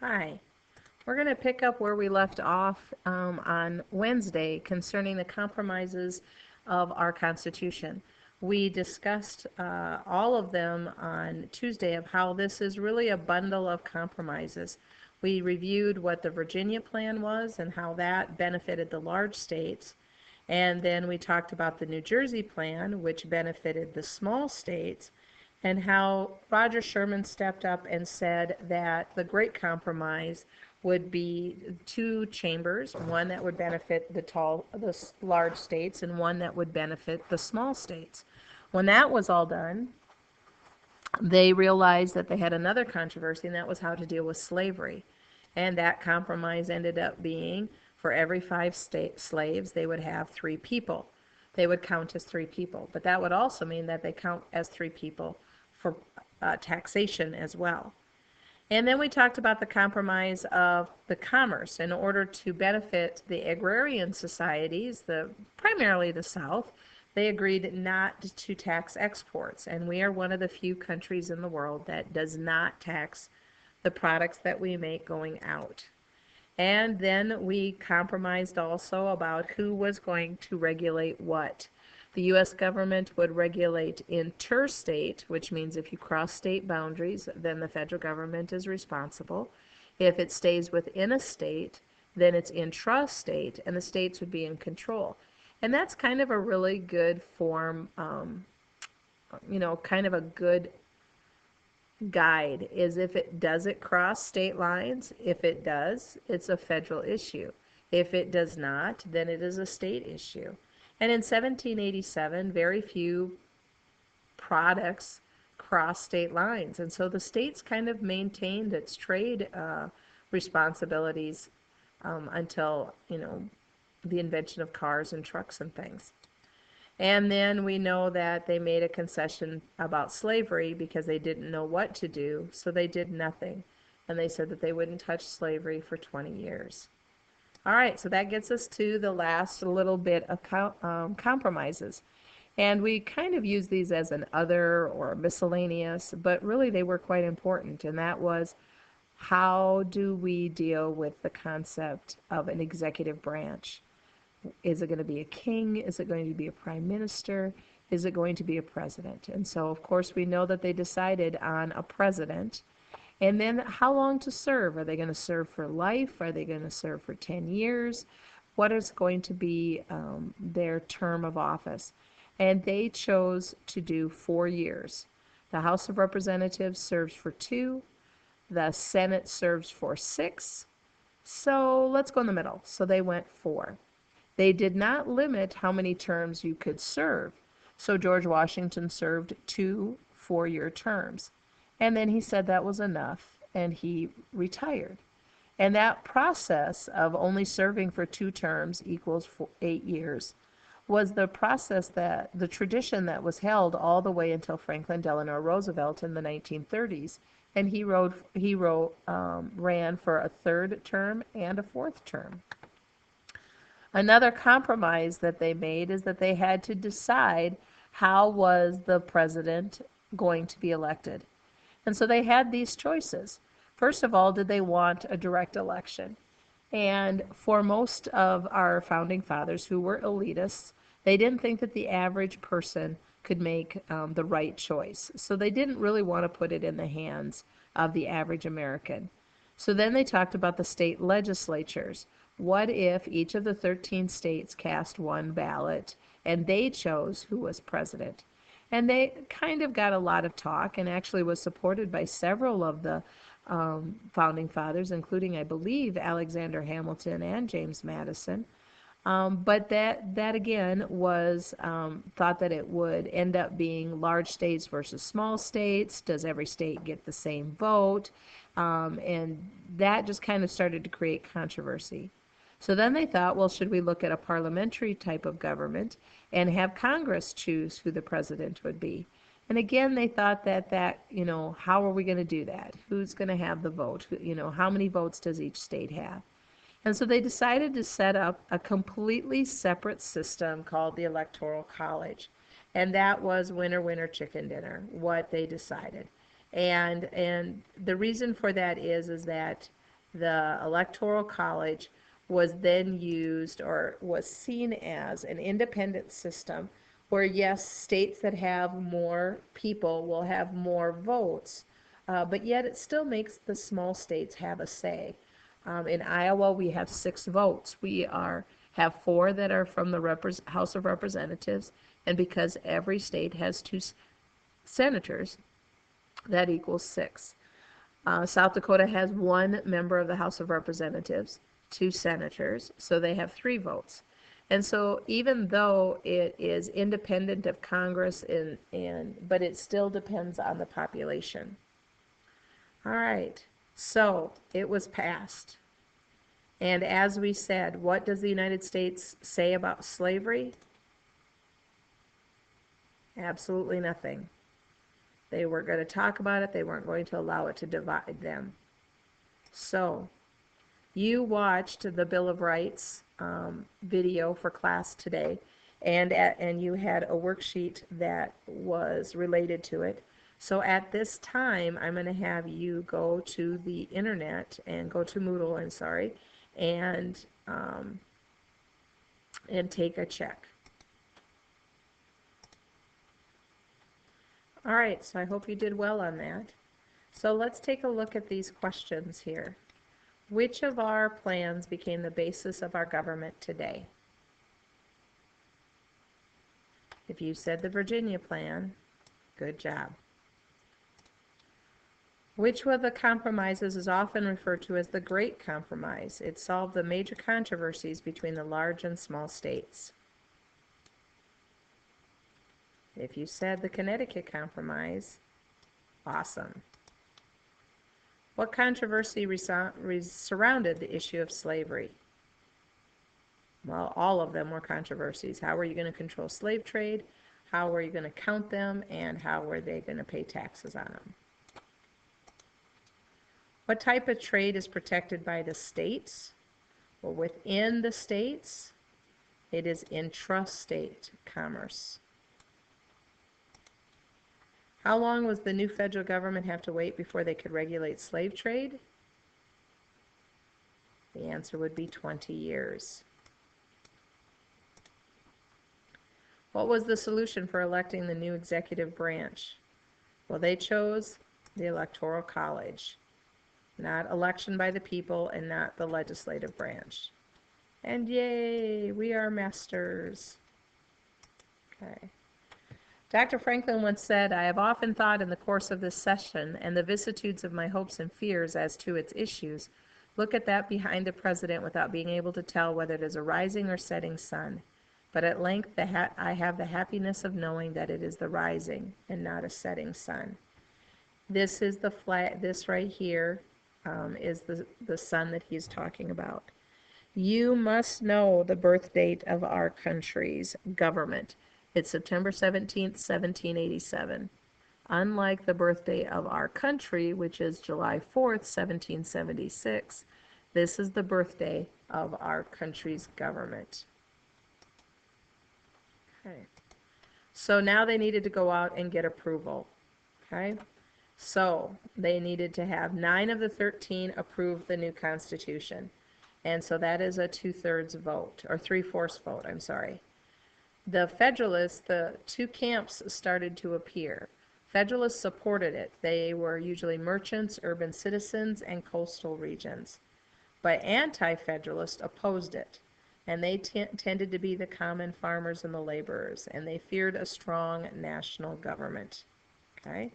Hi. We're going to pick up where we left off on Wednesday concerning the compromises of our Constitution. We discussed all of them on Tuesday of how this is really a bundle of compromises. We reviewed what the Virginia plan was and how that benefited the large states. And then we talked about the New Jersey plan, which benefited the small states, and how Roger Sherman stepped up and said that the Great Compromise would be two chambers, one that would benefit the large states and one that would benefit the small states. When that was all done, they realized that they had another controversy, and that was how to deal with slavery. And that compromise ended up being for every five slaves, they would have three people. They would count as three people. But that would also mean that they count as three people for taxation as well. And then we talked about the compromise of the commerce. In order to benefit the agrarian societies, primarily the South, they agreed not to tax exports. And we are one of the few countries in the world that does not tax the products that we make going out. And then we compromised also about who was going to regulate what. The U.S. government would regulate interstate, which means if you cross state boundaries, then the federal government is responsible. If it stays within a state, then it's intrastate, and the states would be in control. And that's kind of a really good form, kind of a good guide is if it cross state lines. If it does, it's a federal issue. If it does not, then it is a state issue. And in 1787, very few products crossed state lines, and so the states kind of maintained its trade responsibilities until the invention of cars and trucks and things. And then we know that they made a concession about slavery because they didn't know what to do, so they did nothing. And they said that they wouldn't touch slavery for 20 years. All right, so that gets us to the last little bit of compromises. And we kind of use these as an other or miscellaneous, but really they were quite important. And that was, how do we deal with the concept of an executive branch? Is it going to be a king? Is it going to be a prime minister? Is it going to be a president? And so, of course, we know that they decided on a president. And then how long to serve? Are they going to serve for life? Are they going to serve for 10 years? What is going to be their term of office? And they chose to do 4 years. The House of Representatives serves for 2. The Senate serves for 6. So let's go in the middle. So they went 4. They did not limit how many terms you could serve. So George Washington served 2 4-year terms. And then he said that was enough, and he retired. And that process of only serving for 2 terms equals 8 years was the process, that the tradition that was held all the way until Franklin Delano Roosevelt in the 1930s. And he ran for a 3rd term and a 4th term. Another compromise that they made is that they had to decide how was the president going to be elected. And so they had these choices. First of all, did they want a direct election? And for most of our founding fathers who were elitists, they didn't think that the average person could make the right choice. So they didn't really want to put it in the hands of the average American. So then they talked about the state legislatures. What if each of the 13 states cast one ballot and they chose who was president? And they kind of got a lot of talk, and actually was supported by several of the founding fathers, including, I believe, Alexander Hamilton and James Madison. But that again was thought that it would end up being large states versus small states. Does every state get the same vote? And that just kind of started to create controversy. So then they thought, well, should we look at a parliamentary type of government and have Congress choose who the president would be? And again, they thought that how are we going to do that? Who's going to have the vote? How many votes does each state have? And so they decided to set up a completely separate system called the Electoral College. And that was winner, winner, chicken dinner, what they decided. And the reason for that is that The Electoral College was then used or was seen as an independent system where, yes, states that have more people will have more votes, but yet it still makes the small states have a say. In Iowa, we have 6 votes. Have 4 that are from the House of Representatives, and because every state has 2 senators, that equals 6. South Dakota has 1 member of the House of Representatives, 2 senators, so they have 3 votes. And so even though it is independent of Congress, but it still depends on the population. All right, so it was passed. And as we said, what does the United States say about slavery? Absolutely nothing. They weren't going to talk about it. They weren't going to allow it to divide them. So you watched the Bill of Rights video for class today, and you had a worksheet that was related to it. So at this time, I'm going to have you go to the internet and go to Moodle, I'm sorry, and take a check. All right, so I hope you did well on that. So let's take a look at these questions here. Which of our plans became the basis of our government today? If you said the Virginia plan, good job. Which of the compromises is often referred to as the Great Compromise? It solved the major controversies between the large and small states. If you said the Connecticut Compromise, awesome. What controversy surrounded the issue of slavery? Well, all of them were controversies. How were you going to control slave trade? How were you going to count them? And how were they going to pay taxes on them? What type of trade is protected by the states? Well, within the states, it is intrastate commerce. How long was the new federal government have to wait before they could regulate slave trade? The answer would be 20 years. What was the solution for electing the new executive branch? Well, they chose the Electoral College, not election by the people and not the legislative branch. And yay, we are masters. Okay. Dr. Franklin once said, I have often thought in the course of this session and the vicissitudes of my hopes and fears as to its issues, look at that behind the president without being able to tell whether it is a rising or setting sun. But at length I have the happiness of knowing that it is the rising and not a setting sun. This is the flag, this right here is the sun that he's talking about. You must know the birth date of our country's government. It's September 17th, 1787. Unlike the birthday of our country, which is July 4th, 1776, this is the birthday of our country's government. Okay. So now they needed to go out and get approval. Okay. So they needed to have 9 of the 13 approve the new Constitution. And so that is a 2/3 vote, or 3/4 vote, I'm sorry. The Federalists, the 2 camps started to appear. Federalists supported it. They were usually merchants, urban citizens, and coastal regions. But anti-Federalists opposed it, and they tended to be the common farmers and the laborers, and they feared a strong national government. Okay?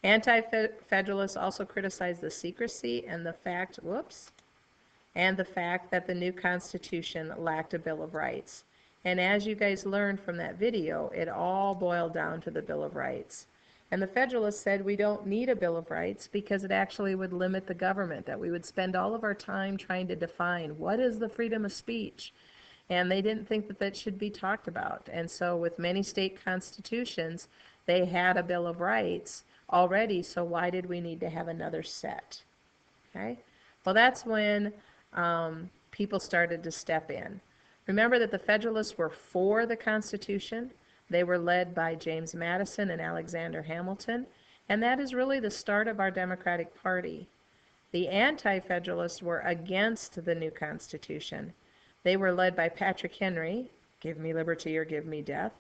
Anti-Federalists also criticized the secrecy and the fact, that the new Constitution lacked a Bill of Rights. And as you guys learned from that video, it all boiled down to the Bill of Rights. And the Federalists said we don't need a Bill of Rights because it actually would limit the government, that we would spend all of our time trying to define what is the freedom of speech. And they didn't think that that should be talked about. And so with many state constitutions, they had a Bill of Rights already, so why did we need to have another set? Okay? Well, that's when people started to step in. Remember that the Federalists were for the Constitution. They were led by James Madison and Alexander Hamilton, and that is really the start of our Democratic Party. The Anti-Federalists were against the new Constitution. They were led by Patrick Henry, give me liberty or give me death,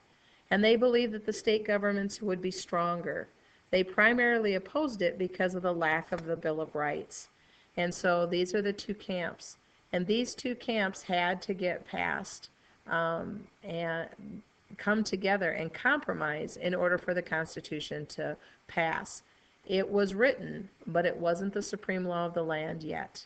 and they believed that the state governments would be stronger. They primarily opposed it because of the lack of the Bill of Rights. And so these are the two camps. And these two camps had to get passed and come together and compromise in order for the Constitution to pass. It was written, but it wasn't the supreme law of the land yet.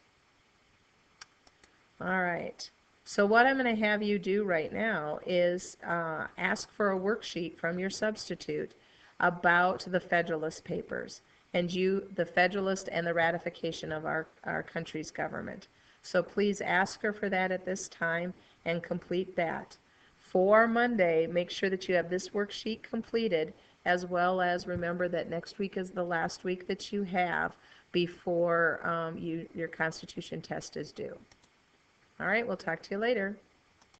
All right. So what I'm going to have you do right now is ask for a worksheet from your substitute about the Federalist Papers and the Federalist and the ratification of our country's government. So please ask her for that at this time and complete that. For Monday, make sure that you have this worksheet completed, as well as remember that next week is the last week that you have before your Constitution test is due. All right, we'll talk to you later.